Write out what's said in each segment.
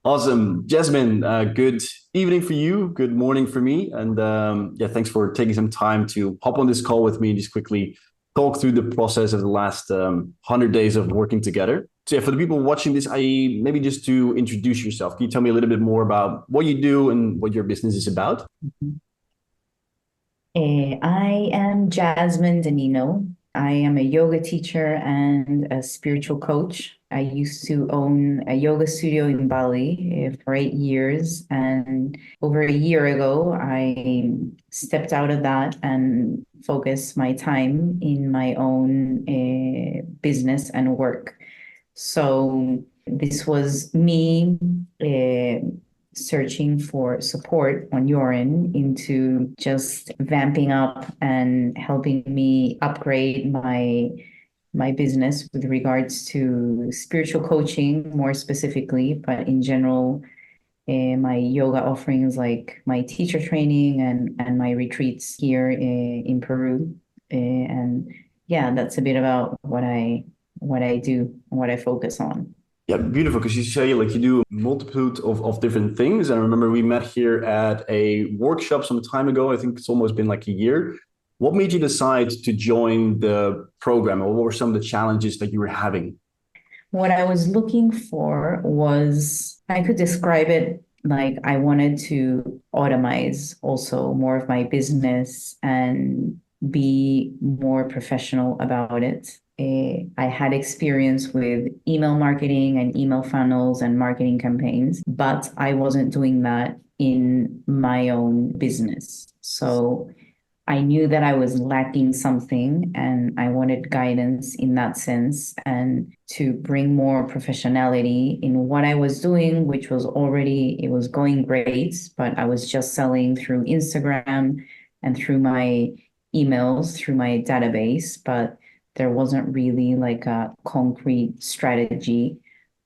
Awesome. Jasmine, good evening for you. Good morning for me. And yeah, thanks for taking some time to hop on this call with me and just quickly talk through the process of the last 100 days of working together. So, yeah, for the people watching this, I maybe just to introduce yourself, can you tell me a little bit more about what you do and what your business is about? I am Jasmine Danino. I am a yoga teacher and a spiritual coach. I used to own a yoga studio in Bali for 8 years. And over a year ago, I stepped out of that and focused my time in my own business and work. So this was me searching for support on your end into just vamping up and helping me upgrade my business with regards to spiritual coaching more specifically, but in general, my yoga offerings like my teacher training and my retreats here in Peru. And yeah, that's a bit about what I do and what I focus on. Yeah, beautiful. Because you say like you do multitude of different things. And I remember we met here at a workshop some time ago. I think it's almost been like a year. What made you decide to join the program, or what were some of the challenges that you were having? What I was looking for was, I could describe it like I wanted to automate also more of my business and be more professional about it. I had experience with email marketing and email funnels and marketing campaigns, but I wasn't doing that in my own business. So I knew that I was lacking something and I wanted guidance in that sense and to bring more professionality in what I was doing, which was already, it was going great, but I was just selling through Instagram and through my emails, through my database, but there wasn't really like a concrete strategy.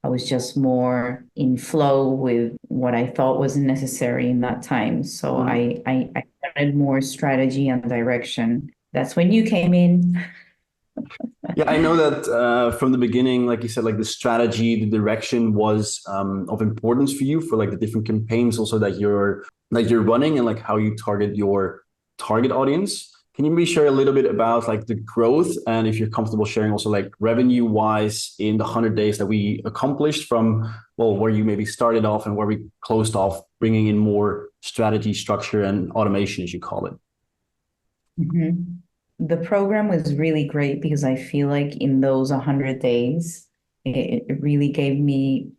I was just more in flow with what I thought was necessary in that time. So Mhm. I wanted more strategy and direction. That's when you came in. Yeah, I know that from the beginning, like you said, like the strategy, the direction was of importance for you for like the different campaigns also that you're running and like how you target your target audience. Can you maybe share a little bit about like the growth and if you're comfortable sharing also like revenue wise in the 100 days that we accomplished from, well, where you maybe started off and where we closed off, bringing in more strategy, structure, and automation, as you call it? Mhm. The program was really great because I feel like in those 100 days, it really gave me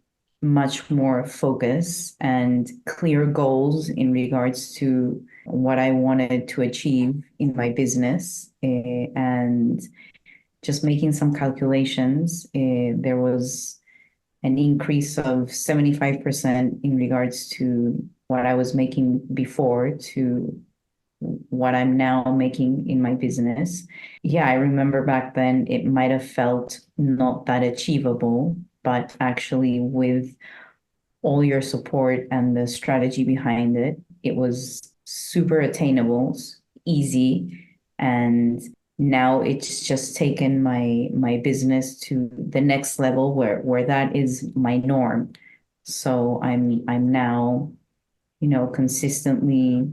much more focus and clear goals in regards to what I wanted to achieve in my business. And just making some calculations, there was an increase of 75% in regards to what I was making before to what I'm now making in my business. Yeah, I remember back then it might have felt not that achievable, but actually, with all your support and the strategy behind it, it was super attainable, easy, and now it's just taken my business to the next level where that is my norm. So I'm now, consistently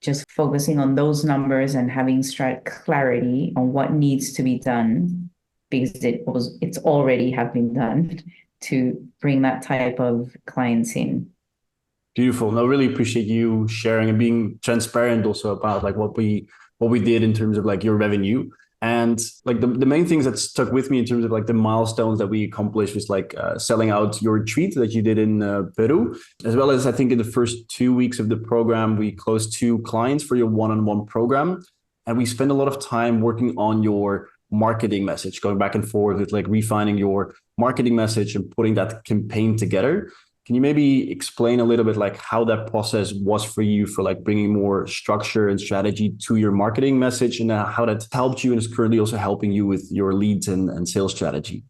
just focusing on those numbers and having clarity on what needs to be done because it's already have been done to bring that type of clients in. Beautiful. No, really appreciate you sharing and being transparent also about like what we did in terms of like your revenue. And like the main things that stuck with me in terms of like the milestones that we accomplished was like selling out your retreat that you did in Peru, as well as I think in the first 2 weeks of the program, we closed two clients for your one-on-one program. And we spent a lot of time working on your marketing message, going back and forth with like refining your marketing message and putting that campaign together. Can you maybe explain a little bit like how that process was for you for like bringing more structure and strategy to your marketing message and how that helped you and is currently also helping you with your leads and sales strategy?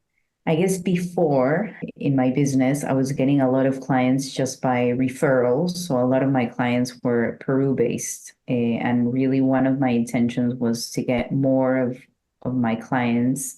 I guess before in my business, I was getting a lot of clients just by referrals. So a lot of my clients were Peru based. And really, one of my intentions was to get more of my clients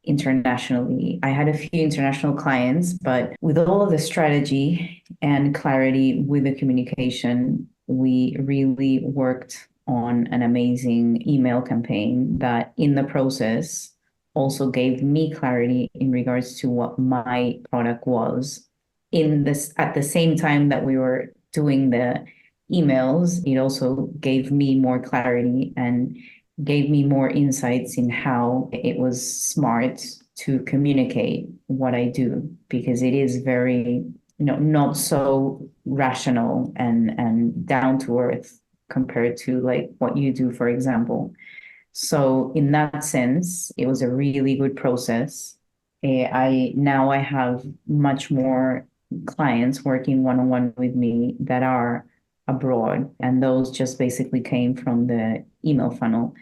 internationally. I had a few international clients, but with all of the strategy and clarity with the communication, we really worked on an amazing email campaign that in the process also gave me clarity in regards to what my product was. In this, at the same time that we were doing the emails, it also gave me more clarity and gave me more insights in how it was smart to communicate what I do, because it is very, not so rational and down to earth compared to like what you do, for example. So in that sense, it was a really good process. I have much more clients working one-on-one with me that are abroad, and those just basically came from the email funnel.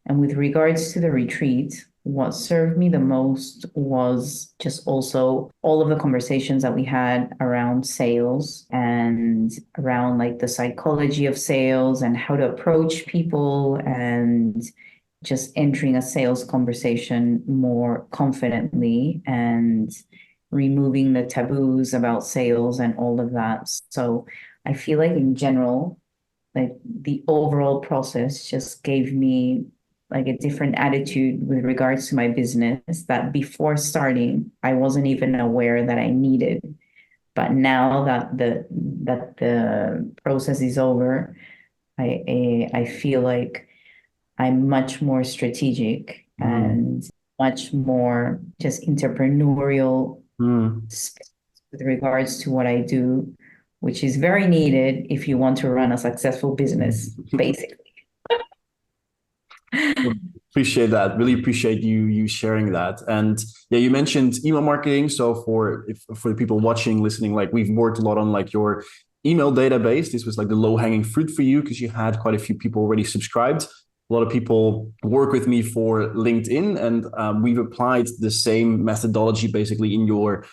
And with regards to the retreat, what served me the most was just also all of the conversations that we had around sales and around like the psychology of sales and how to approach people and just entering a sales conversation more confidently and removing the taboos about sales and all of that. So I feel like in general, like the overall process just gave me like a different attitude with regards to my business that before starting, I wasn't even aware that I needed. But now that the process is over, I feel like I'm much more strategic and much more just entrepreneurial with regards to what I do, which is very needed if you want to run a successful business, basically. Appreciate that. Really appreciate you sharing that. And yeah, you mentioned email marketing. So for the people watching, listening, like we've worked a lot on like your email database. This was like the low hanging fruit for you because you had quite a few people already subscribed. A lot of people work with me for LinkedIn, and we've applied the same methodology basically in your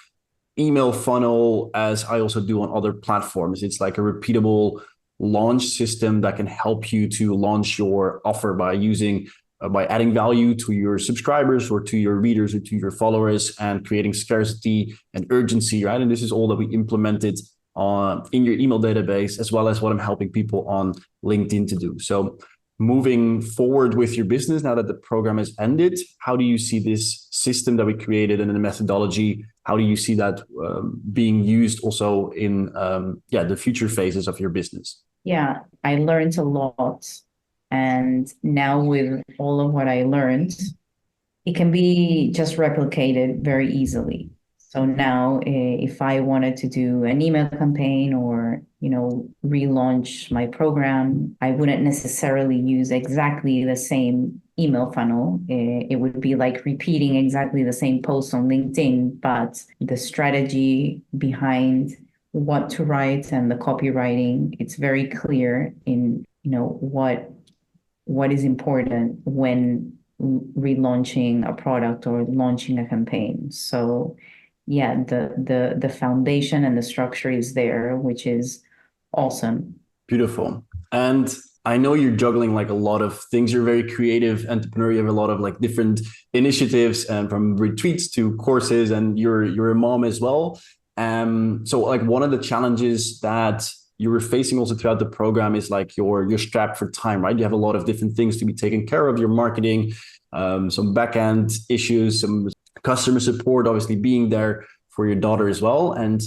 email funnel as I also do on other platforms. It's like a repeatable launch system that can help you to launch your offer by adding value to your subscribers or to your readers or to your followers and creating scarcity and urgency, right? And this is all that we implemented in your email database, as well as what I'm helping people on LinkedIn to do. So moving forward with your business, now that the program has ended, how do you see this system that we created and the methodology? How do you see that being used also in the future phases of your business? Yeah, I learned a lot. And now with all of what I learned, it can be just replicated very easily. So now if I wanted to do an email campaign or, relaunch my program, I wouldn't necessarily use exactly the same email funnel. It would be like repeating exactly the same post on LinkedIn, but the strategy behind what to write and the copywriting, it's very clear in, what is important when relaunching a product or launching a campaign. So yeah, the foundation and the structure is there, which is awesome. Beautiful. And I know you're juggling like a lot of things. You're a very creative entrepreneur. You have a lot of like different initiatives, and from retreats to courses, and you're a mom as well. So like one of the challenges that you were facing also throughout the program is like you're strapped for time, right? You have a lot of different things to be taken care of, your marketing, some back end issues, some customer support, obviously being there for your daughter as well. And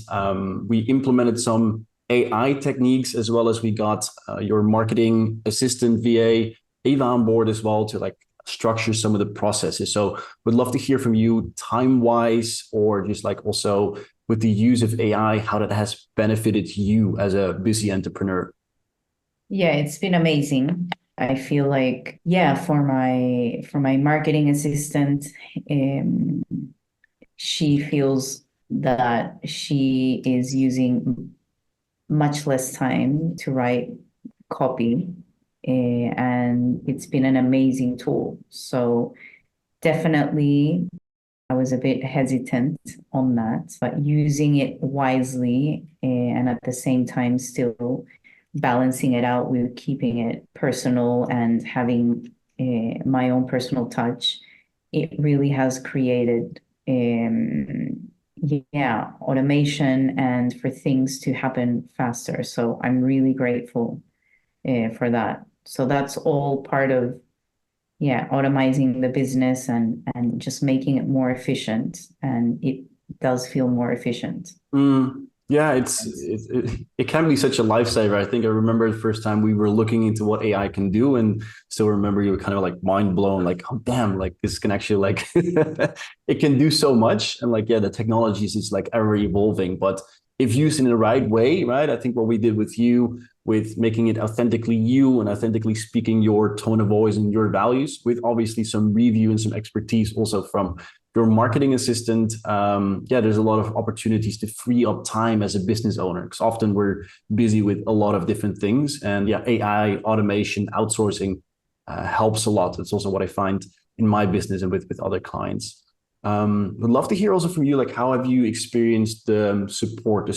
we implemented some AI techniques, as well as we got your marketing assistant VA Ava on board as well to like structure some of the processes. So would love to hear from you time wise, or just like also with the use of AI, how that has benefited you as a busy entrepreneur. Yeah, it's been amazing. I feel like, yeah, for my marketing assistant, um, she feels that she is using much less time to write copy, and it's been an amazing tool. So definitely, I was a bit hesitant on that, but using it wisely and at the same time still balancing it out with keeping it personal and having my own personal touch, it really has created automation and for things to happen faster. So I'm really grateful for that. So that's all part of automizing the business and just making it more efficient. And it does feel more efficient. Yeah, it can be such a lifesaver. I think I remember the first time we were looking into what AI can do, and still remember you were kind of like mind blown, like, oh damn, like this can actually like it can do so much. And like, yeah, the technology is just like ever evolving. But if used in the right way, right? I think what we did with you, with making it authentically you and authentically speaking your tone of voice and your values, with obviously some review and some expertise also from your marketing assistant, there's a lot of opportunities to free up time as a business owner, because often we're busy with a lot of different things. And yeah, AI, automation, outsourcing helps a lot. It's also what I find in my business and with other clients. Would love to hear also from you, like, how have you experienced the support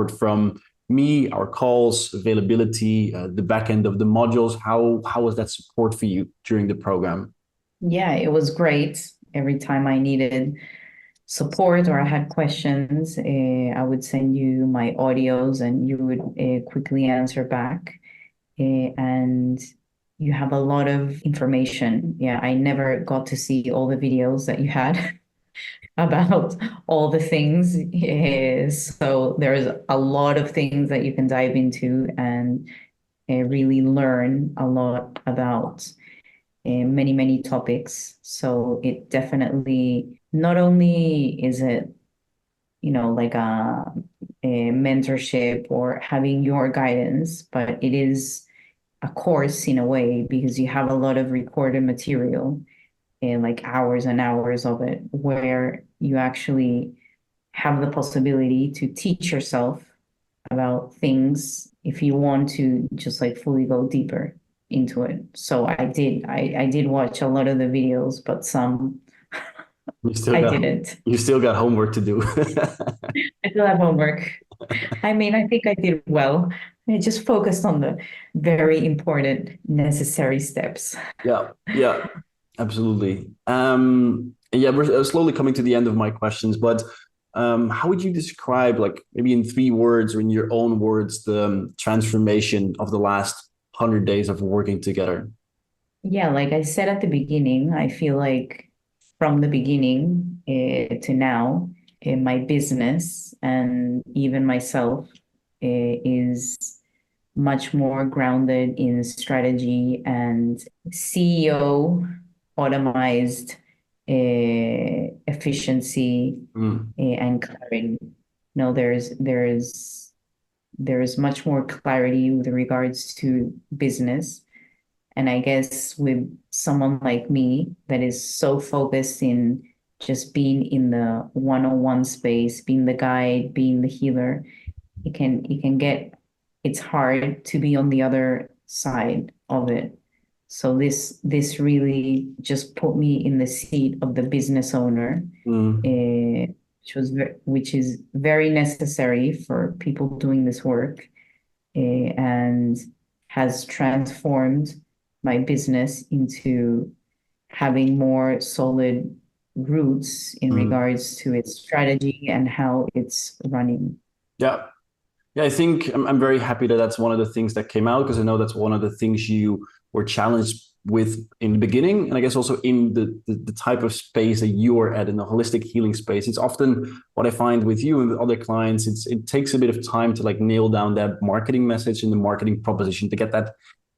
from me, our calls, availability, the back end of the modules? How was that support for you during the program? Yeah, it was great. Every time I needed support or I had questions, I would send you my audios and you would quickly answer back. And you have a lot of information. Yeah, I never got to see all the videos that you had about all the things. So there's a lot of things that you can dive into and really learn a lot about many, many topics. So it definitely, not only is it, like a mentorship or having your guidance, but it is a course in a way because you have a lot of recorded material and like hours and hours of it where you actually have the possibility to teach yourself about things if you want to just like fully go deeper into it. So I did watch a lot of the videos, but some You still I got didn't. you still got homework to do. I still have homework. I mean, I think I did well. I just focused on the very important necessary steps. Yeah, yeah, absolutely. Yeah, we're slowly coming to the end of my questions, but how would you describe, like maybe in 3 words or in your own words, the transformation of the last 100 days of working together? Yeah, like I said at the beginning, I feel like from the beginning to now, my business and even myself is much more grounded in strategy and CEO, automized efficiency Mm, and clarity. No, there's much more clarity with regards to business. And I guess with someone like me that is so focused in just being in the one-on-one space, being the guide, being the healer, it can get it's hard to be on the other side of it. So this really just put me in the seat of the business owner, mm, which is very necessary for people doing this work, and has transformed my business into having more solid roots in mm. regards to its strategy and how it's running. Yeah. Yeah, I think I'm very happy that that's one of the things that came out, because I know that's one of the things you were challenged with in the beginning. And I guess also in the type of space that you are at in the holistic healing space. It's often what I find with you and with other clients, it takes a bit of time to like nail down that marketing message and the marketing proposition to get that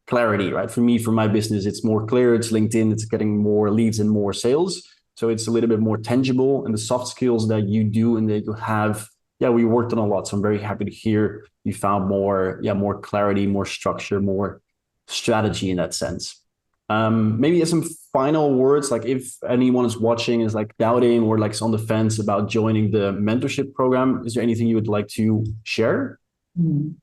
clarity, right? For me, for my business, it's more clear, it's LinkedIn, it's getting more leads and more sales. So it's a little bit more tangible. And the soft skills that you do and that you have, yeah, we worked on a lot. So I'm very happy to hear you found more clarity, more structure, more strategy in that sense. Maybe as some final words, like if anyone is watching is like doubting or like on the fence about joining the mentorship program, is there anything you would like to share? Mm.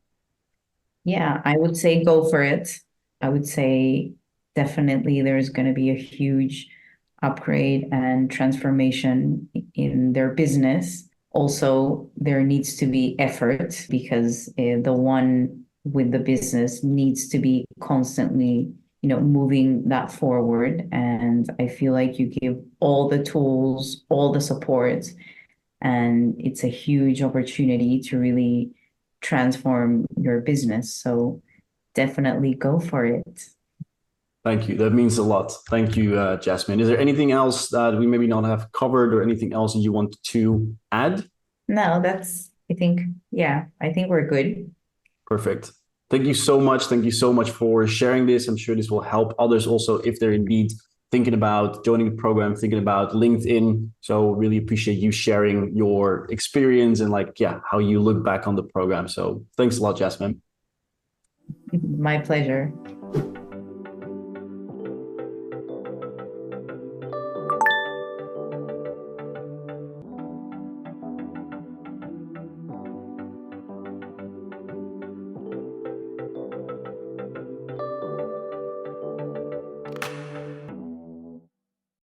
Yeah, I would say go for it. I would say definitely there's going to be a huge upgrade and transformation in their business. Also, there needs to be effort because the one with the business needs to be constantly moving that forward. And I feel like you give all the tools, all the support, and it's a huge opportunity to really transform your business. So definitely go for it. Thank you. That means a lot. Thank you, Jasmine. Is there anything else that we maybe not have covered or anything else that you want to add? No, I think we're good. Perfect. Thank you so much. Thank you so much for sharing this. I'm sure this will help others also if they're indeed thinking about joining the program, thinking about LinkedIn. So really appreciate you sharing your experience and how you look back on the program. So thanks a lot, Jasmine. My pleasure.